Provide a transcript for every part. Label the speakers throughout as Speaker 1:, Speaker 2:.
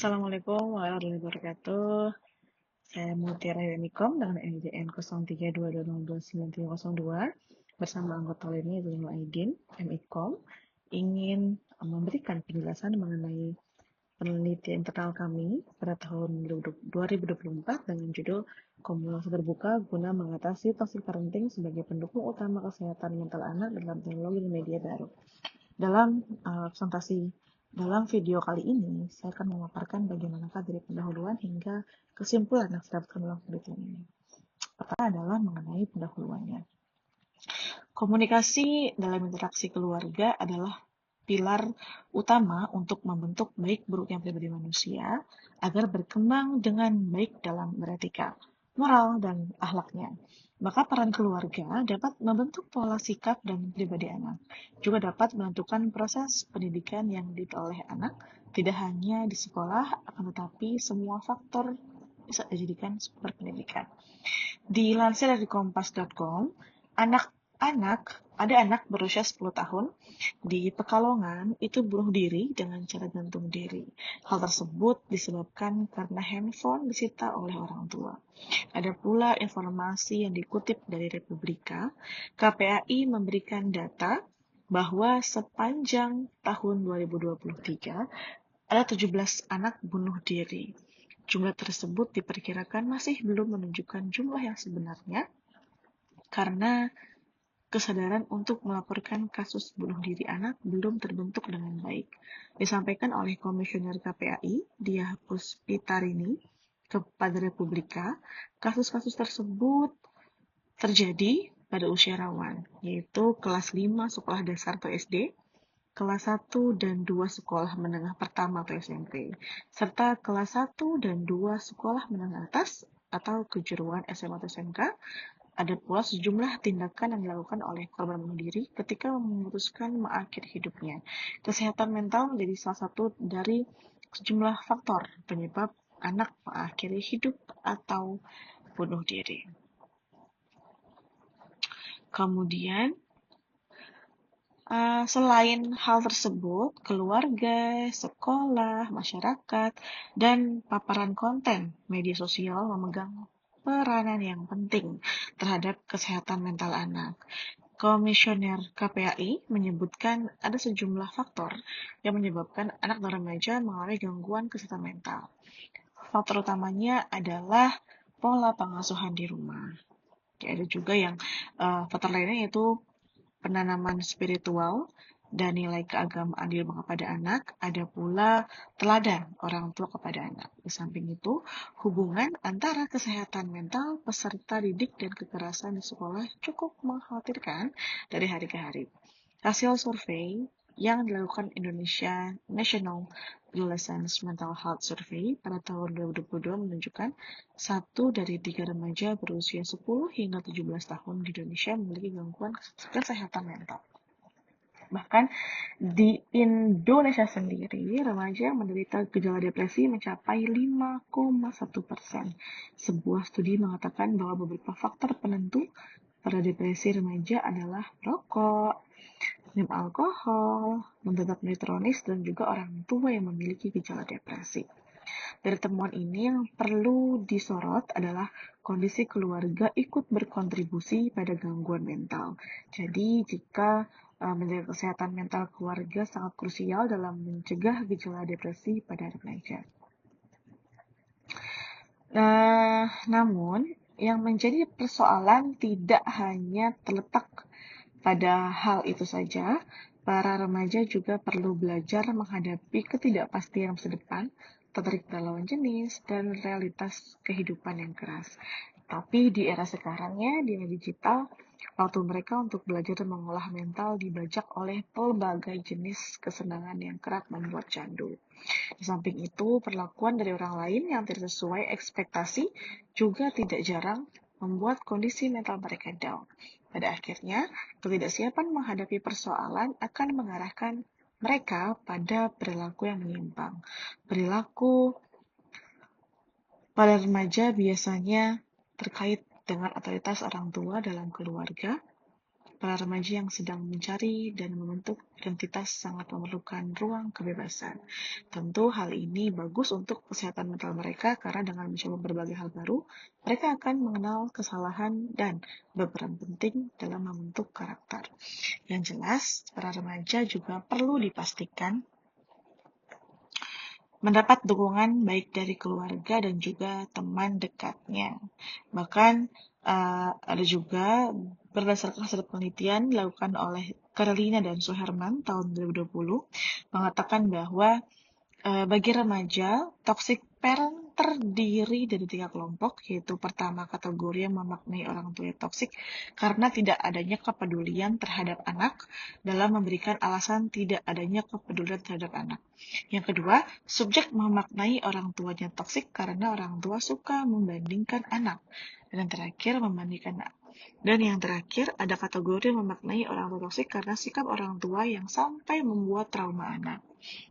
Speaker 1: Assalamualaikum warahmatullahi wabarakatuh. Saya Mutiara Yunikom dengan NIDN 0322029302 bersama anggota lainnya yaitu Nur Aidin, MIKOM, ingin memberikan penjelasan mengenai penelitian internal kami pada tahun 2024 dengan judul Komunikasi Terbuka guna mengatasi toxic parenting sebagai pendukung utama kesehatan mental anak dalam teknologi dan media baru. Dalam video kali ini, saya akan memaparkan bagaimanakah dari pendahuluan hingga kesimpulan yang saya dapatkan dalam penelitian ini. Pertama adalah mengenai pendahuluannya. Komunikasi dalam interaksi keluarga adalah pilar utama untuk membentuk baik buruknya pribadi manusia agar berkembang dengan baik dalam beretika, moral, dan akhlaknya. Maka peran keluarga dapat membentuk pola sikap dan pribadi anak. Juga dapat menentukan proses pendidikan yang diperoleh anak, tidak hanya di sekolah, akan tetapi semua faktor bisa dijadikan sumber pendidikan. Dilansir dari kompas.com, ada anak berusia 10 tahun di Pekalongan itu bunuh diri dengan cara gantung diri. Hal tersebut disebabkan karena handphone disita oleh orang tua. Ada pula informasi yang dikutip dari Republika, KPAI memberikan data bahwa sepanjang tahun 2023 ada 17 anak bunuh diri. Jumlah tersebut diperkirakan masih belum menunjukkan jumlah yang sebenarnya karena kesadaran untuk melaporkan kasus bunuh diri anak belum terbentuk dengan baik. Disampaikan oleh Komisioner KPAI, Diah Puspitarini, kepada Republika, kasus-kasus tersebut terjadi pada usia rawan, yaitu kelas 5 sekolah dasar atau SD, kelas 1 dan 2 sekolah menengah pertama atau SMP, serta kelas 1 dan 2 sekolah menengah atas atau kejuruan SMA atau SMK. Ada pula sejumlah tindakan yang dilakukan oleh korban bunuh diri ketika memutuskan mengakhiri hidupnya. Kesehatan mental menjadi salah satu dari sejumlah faktor penyebab anak mengakhiri hidup atau bunuh diri. Kemudian, selain hal tersebut, keluarga, sekolah, masyarakat, dan paparan konten media sosial memegang peranan yang penting terhadap kesehatan mental anak. Komisioner KPAI menyebutkan ada sejumlah faktor yang menyebabkan anak dan remaja mengalami gangguan kesehatan mental. Faktor utamanya adalah pola pengasuhan di rumah. Ada juga yang faktor lainnya yaitu penanaman spiritual dan nilai keagamaan di rumah kepada anak, ada pula teladan orang tua kepada anak. Di samping itu, hubungan antara kesehatan mental peserta didik dan kekerasan di sekolah cukup mengkhawatirkan dari hari ke hari. Hasil survei yang dilakukan Indonesia National Adolescent Mental Health Survey pada tahun 2022 menunjukkan 1 dari 3 remaja berusia 10 hingga 17 tahun di Indonesia memiliki gangguan kesehatan mental. Bahkan di Indonesia sendiri, remaja yang menderita gejala depresi mencapai 5,1%. Sebuah studi mengatakan bahwa beberapa faktor penentu pada depresi remaja adalah rokok, minum alkohol, mendadak elektronis, dan juga orang tua yang memiliki gejala depresi. Dari temuan ini yang perlu disorot adalah kondisi keluarga ikut berkontribusi pada gangguan mental. Jadi jika menjaga kesehatan mental keluarga sangat krusial dalam mencegah gejala depresi pada remaja. Namun, yang menjadi persoalan tidak hanya terletak pada hal itu saja, para remaja juga perlu belajar menghadapi ketidakpastian masa depan, tertarik lawan jenis, dan realitas kehidupan yang keras. Tapi di era sekarangnya, di era digital, waktu mereka untuk belajar dan mengolah mental dibajak oleh pelbagai jenis kesenangan yang kerap membuat candu. Di samping itu, perlakuan dari orang lain yang tidak sesuai ekspektasi juga tidak jarang membuat kondisi mental mereka down. Pada akhirnya, ketidaksiapan menghadapi persoalan akan mengarahkan mereka pada perilaku yang menyimpang. Perilaku pada remaja biasanya terkait dengan otoritas orang tua dalam keluarga, para remaja yang sedang mencari dan membentuk identitas sangat memerlukan ruang kebebasan. Tentu hal ini bagus untuk kesehatan mental mereka karena dengan mencoba berbagai hal baru, mereka akan mengenal kesalahan dan berperan penting dalam membentuk karakter. Yang jelas, para remaja juga perlu dipastikan mendapat dukungan baik dari keluarga dan juga teman dekatnya. Bahkan ada juga berdasarkan hasil penelitian dilakukan oleh Carolina dan Suherman tahun 2020 mengatakan bahwa bagi remaja, toxic parent terdiri dari 3 kelompok, yaitu pertama kategori yang memaknai orang tua yang toksik karena tidak adanya kepedulian terhadap anak dalam memberikan alasan tidak adanya kepedulian terhadap anak. Yang kedua, subjek memaknai orang tuanya toksik karena orang tua suka membandingkan anak. Dan yang terakhir, membandingkan anak. Dan yang terakhir, ada kategori yang memaknai orang tua toksik karena sikap orang tua yang sampai membuat trauma anak.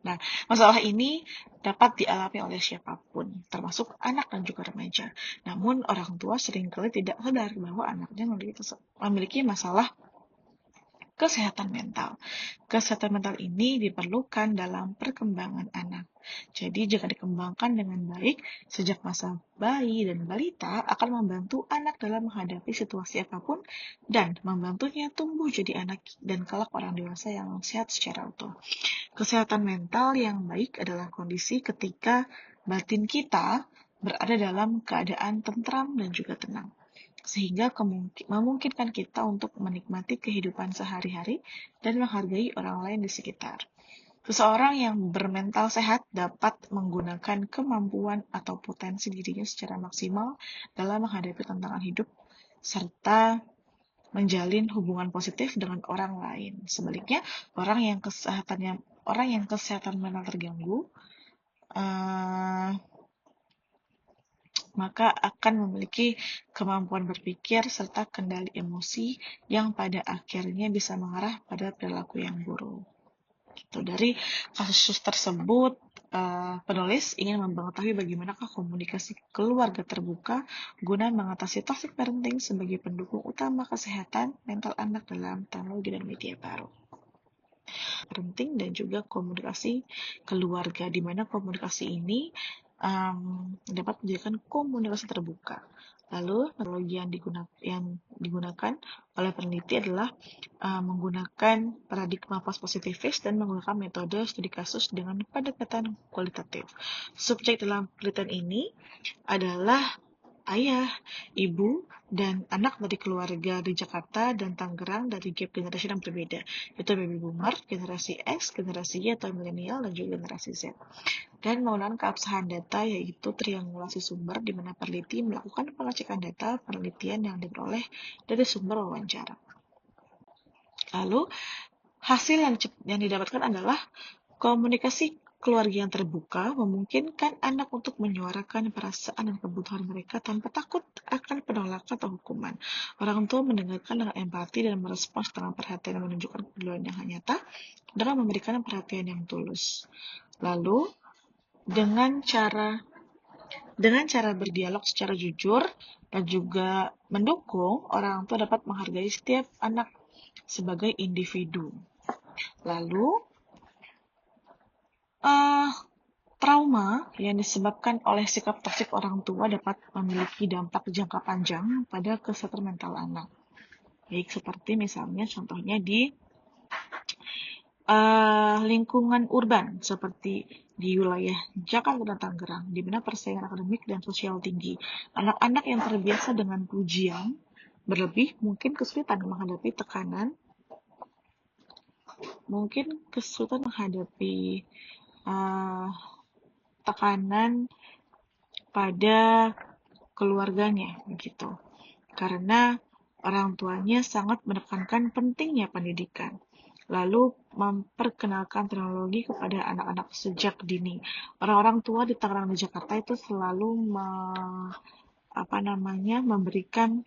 Speaker 1: Nah, masalah ini dapat dialami oleh siapapun, termasuk anak dan juga remaja. Namun, orang tua seringkali tidak sadar bahwa anaknya memiliki masalah kesehatan mental. Kesehatan mental ini diperlukan dalam perkembangan anak. Jadi, jika dikembangkan dengan baik, sejak masa bayi dan balita akan membantu anak dalam menghadapi situasi apapun dan membantunya tumbuh jadi anak dan kelak orang dewasa yang sehat secara utuh. Kesehatan mental yang baik adalah kondisi ketika batin kita berada dalam keadaan tentram dan juga tenang, sehingga memungkinkan kita untuk menikmati kehidupan sehari-hari dan menghargai orang lain di sekitar. Seseorang yang bermental sehat dapat menggunakan kemampuan atau potensi dirinya secara maksimal dalam menghadapi tantangan hidup, serta menjalin hubungan positif dengan orang lain. Sebaliknya, orang yang kesehatan mental terganggu, maka akan memiliki kemampuan berpikir serta kendali emosi yang pada akhirnya bisa mengarah pada perilaku yang buruk. Gitu. Dari kasus tersebut, penulis ingin mengetahui bagaimanakah komunikasi keluarga terbuka guna mengatasi toxic parenting sebagai pendukung utama kesehatan mental anak dalam teknologi dan media baru. Parenting dan juga komunikasi keluarga, di mana komunikasi ini dapat menjadikan komunikasi terbuka. Lalu teknologi yang digunakan oleh peneliti adalah menggunakan paradigma post-positivis dan menggunakan metode studi kasus dengan pendekatan kualitatif. Subjek dalam penelitian ini adalah ayah, ibu, dan anak dari keluarga di Jakarta dan Tangerang dari gap generasi yang berbeda, yaitu baby boomer, generasi X, generasi Y atau milenial, dan juga generasi Z. Dan menggunakan keabsahan data yaitu triangulasi sumber di mana peneliti melakukan pengecekan data penelitian yang diperoleh dari sumber wawancara. Lalu, hasil yang didapatkan adalah komunikasi keluarga yang terbuka memungkinkan anak untuk menyuarakan perasaan dan kebutuhan mereka tanpa takut akan penolakan atau hukuman. Orang tua mendengarkan dengan empati dan merespons dengan perhatian dan menunjukkan kepedulian yang nyata dengan memberikan perhatian yang tulus. Lalu, dengan cara berdialog secara jujur dan juga mendukung, orang tua dapat menghargai setiap anak sebagai individu. Lalu, trauma yang disebabkan oleh sikap toksik orang tua dapat memiliki dampak jangka panjang pada kesehatan mental anak. Baik seperti misalnya contohnya di lingkungan urban seperti di wilayah Jakarta dan Tangerang, di mana persaingan akademik dan sosial tinggi. Anak-anak yang terbiasa dengan pujian berlebih mungkin kesulitan menghadapi tekanan pada keluarganya begitu. Karena orang tuanya sangat menekankan pentingnya pendidikan. Lalu memperkenalkan teknologi kepada anak-anak sejak dini. Orang-orang tua di Tangerang di Jakarta itu selalu memberikan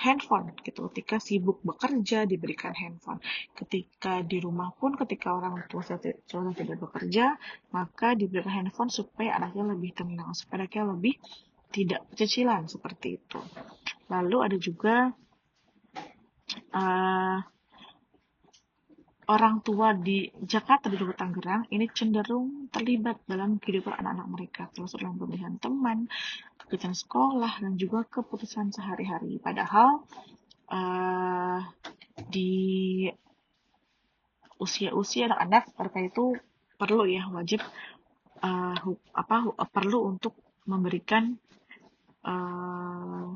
Speaker 1: handphone gitu. Ketika sibuk bekerja diberikan handphone. Ketika di rumah pun ketika orang tua sudah tidak bekerja, maka diberikan handphone supaya anaknya lebih tenang, supaya anaknya lebih tidak cicilan seperti itu. Lalu ada juga eh, orang tua di Jakarta dan juga Tangerang ini cenderung terlibat dalam kehidupan anak-anak mereka, termasuk dalam pemilihan teman, keputusan sekolah, dan juga keputusan sehari-hari. Padahal eh, di usia-usia anak-anak mereka itu perlu ya wajib perlu untuk memberikan eh,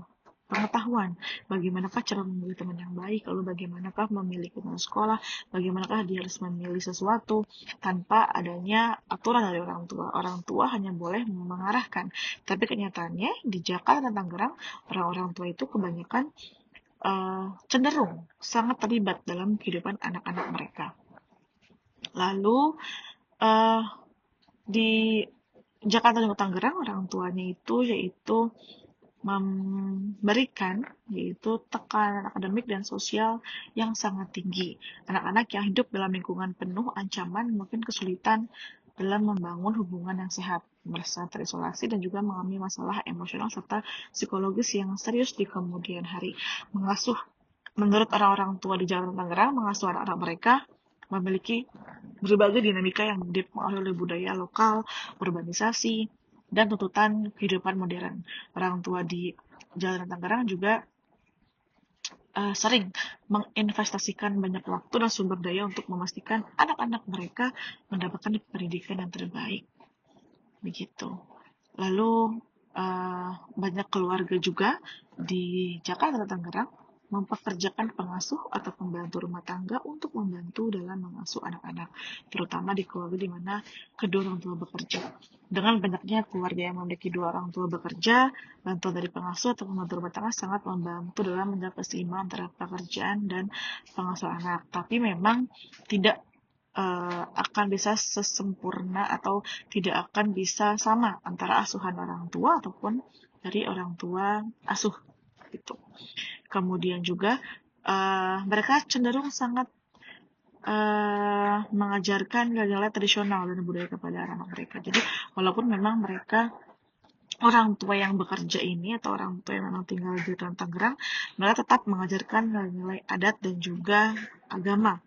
Speaker 1: pengetahuan bagaimanakah cara memilih teman yang baik, lalu bagaimanakah memilih teman sekolah, bagaimanakah dia harus memilih sesuatu tanpa adanya aturan dari orang tua. Orang tua hanya boleh mengarahkan, tapi kenyataannya di Jakarta dan Tangerang orang-orang tua itu kebanyakan cenderung sangat terlibat dalam kehidupan anak-anak mereka. Lalu eh, di Jakarta dan Tangerang orang tuanya itu yaitu memberikan yaitu tekanan akademik dan sosial yang sangat tinggi. Anak-anak yang hidup dalam lingkungan penuh ancaman mungkin kesulitan dalam membangun hubungan yang sehat, merasa terisolasi dan juga mengalami masalah emosional serta psikologis yang serius di kemudian hari. Menurut orang-orang tua di Jakarta Tangerang, mengasuh anak-anak mereka memiliki berbagai dinamika yang dipengaruhi oleh budaya lokal, urbanisasi, dan tuntutan kehidupan modern. Orang tua di Jalan Tangerang juga sering menginvestasikan banyak waktu dan sumber daya untuk memastikan anak-anak mereka mendapatkan pendidikan yang terbaik. Begitu. Lalu banyak keluarga juga di Jakarta dan Tangerang mempekerjakan pengasuh atau pembantu rumah tangga untuk membantu dalam mengasuh anak-anak, terutama di keluarga di mana kedua orang tua bekerja. Dengan banyaknya keluarga yang memiliki dua orang tua bekerja, bantuan dari pengasuh atau pembantu rumah tangga sangat membantu dalam menjaga keseimbangan antara pekerjaan dan pengasuh anak. Tapi memang tidak akan bisa sesempurna atau tidak akan bisa sama antara asuhan orang tua ataupun dari orang tua asuh gitu. Kemudian juga mereka cenderung sangat mengajarkan nilai-nilai tradisional dan budaya kepada anak-anak mereka. Jadi walaupun memang mereka orang tua yang bekerja ini atau orang tua yang memang tinggal di Tangerang, mereka tetap mengajarkan nilai-nilai adat dan juga agama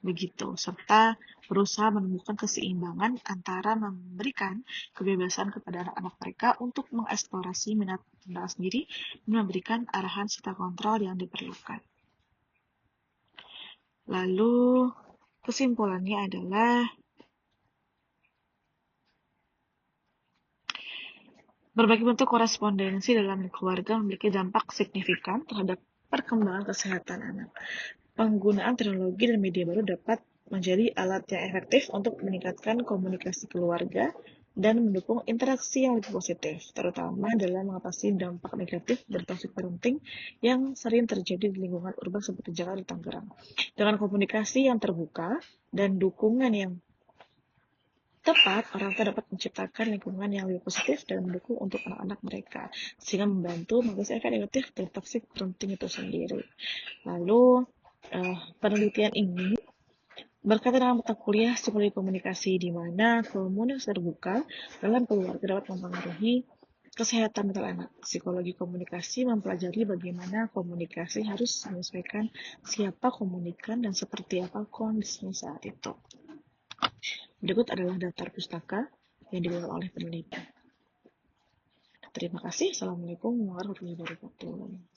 Speaker 1: begitu, serta berusaha menemukan keseimbangan antara memberikan kebebasan kepada anak-anak mereka untuk mengeksplorasi minat mereka sendiri dan memberikan arahan serta kontrol yang diperlukan. Lalu kesimpulannya adalah berbagai bentuk korespondensi dalam keluarga memiliki dampak signifikan terhadap perkembangan kesehatan anak. Penggunaan teknologi dan media baru dapat menjadi alat yang efektif untuk meningkatkan komunikasi keluarga dan mendukung interaksi yang lebih positif, terutama dalam mengatasi dampak negatif dari toxic parenting yang sering terjadi di lingkungan urban seperti Jakarta dan Tangerang. Dengan komunikasi yang terbuka dan dukungan yang tepat, orang tua dapat menciptakan lingkungan yang lebih positif dan mendukung untuk anak-anak mereka, sehingga membantu mengatasi efek negatif dari toxic parenting itu sendiri. Lalu, penelitian ini berkaitan dengan mata kuliah psikologi komunikasi di mana komunikasi terbuka dalam keluarga dapat mempengaruhi kesehatan mental anak. Psikologi komunikasi mempelajari bagaimana komunikasi harus menyesuaikan siapa komunikan dan seperti apa kondisinya saat itu. Berikut adalah daftar pustaka yang dibawa oleh peneliti. Terima kasih. Assalamualaikum warahmatullahi wabarakatuh.